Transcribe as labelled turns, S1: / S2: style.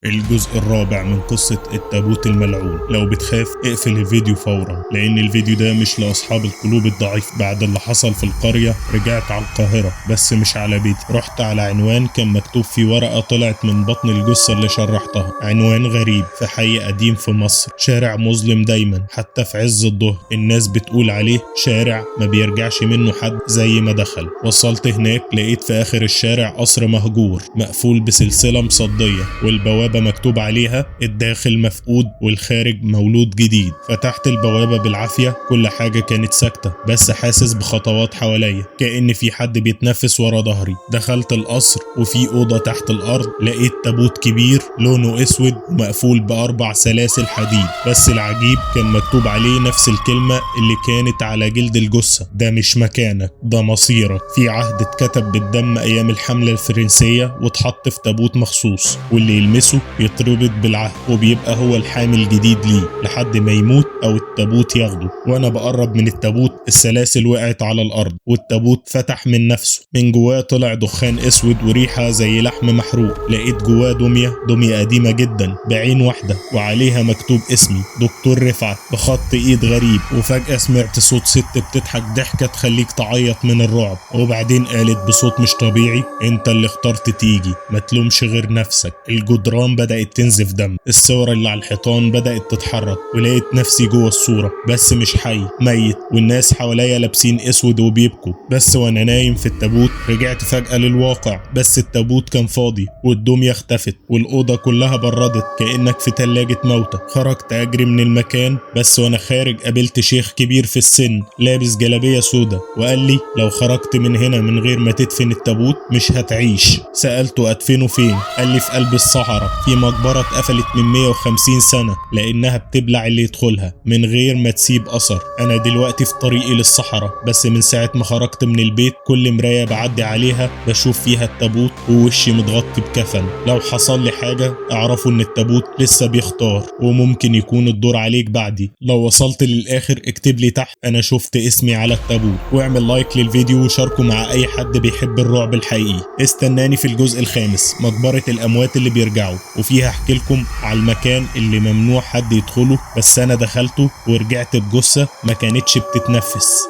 S1: الجزء الرابع من قصة التابوت الملعون. لو بتخاف اقفل الفيديو فورا، لان الفيديو ده مش لأصحاب القلوب الضعيف. بعد اللي حصل في القرية رجعت على القاهرة، بس مش على بيتي. رحت على عنوان كان مكتوب فيه ورقة طلعت من بطن الجثة اللي شرحتها. عنوان غريب في حي قديم في مصر، شارع مظلم دايما حتى في عز الظهر. الناس بتقول عليه شارع ما بيرجعش منه حد زي ما دخل. وصلت هناك لقيت في اخر الشارع قصر مهجور مقفول بسلسلة مصدية، والبوابة مكتوب عليها الداخل مفقود والخارج مولود جديد. فتحت البوابة بالعافية، كل حاجة كانت ساكتة، بس حاسس بخطوات حواليا كأن في حد بيتنفس ورا ظهري. دخلت القصر وفي أوضة تحت الأرض لقيت تابوت كبير لونه أسود ومقفول ب4 سلاسل حديد، بس العجيب كان مكتوب عليه نفس الكلمة اللي كانت على جلد الجثة: ده مش مكانك، ده مصيرك. في عهد اتكتب بالدم أيام الحملة الفرنسية واتحط في تابوت مخصوص، واللي يلمسه يتربط بالعهد وبيبقى هو الحامل الجديد ليه لحد ما يموت او التابوت ياخده. وانا بقرب من التابوت السلاسل وقعت على الارض والتابوت فتح من نفسه. من جواه طلع دخان اسود وريحة زي لحم محروق. لقيت جواه دمية قديمة جدا بعين واحدة وعليها مكتوب اسمي دكتور رفعت بخط ايد غريب. وفجأة سمعت صوت ست بتضحك ضحكة تخليك تعيط من الرعب، وبعدين قالت بصوت مش طبيعي: انت اللي اخترت تيجي، ما تلومش غير نفسك. الجدران بدأت تنزف دم، الصور اللي على الحيطان بدأت تتحرك، ولقيت نفسي جوه الصورة بس مش حي، ميت. والناس حواليا لابسين اسود وبيبكوا. بس وانا نايم في التابوت رجعت فجأة للواقع، بس التابوت كان فاضي والدمية اختفت والأوضة كلها بردت كأنك في تلاجة موتى. خرجت أجري من المكان، بس وانا خارج قابلت شيخ كبير في السن لابس جلابية سودا، وقال لي لو خرجت من هنا من غير ما تدفن التابوت مش هتعيش. سألته أدفنه فين؟ قال لي في قلب الصحراء في مقبرة اتقفلت من 150 سنة لأنها بتبلع اللي يدخلها من غير ما تسيب أثر. أنا دلوقتي في طريقي للصحراء، بس من ساعة ما خرجت من البيت كل مراية بعدي عليها بشوف فيها التابوت ووشي متغطي بكفن. لو حصل لي حاجة اعرفوا إن التابوت لسه بيختار، وممكن يكون الدور عليك بعدي. لو وصلت للآخر اكتب لي تحت أنا شفت اسمي على التابوت، واعمل لايك للفيديو وشاركه مع أي حد بيحب الرعب الحقيقي. استناني في الجزء الخامس، مقبرة الأموات اللي بيرجعوا، وفيها احكي لكم على المكان اللي ممنوع حد يدخله بس انا دخلته ورجعت بجثة ما كانتش بتتنفس.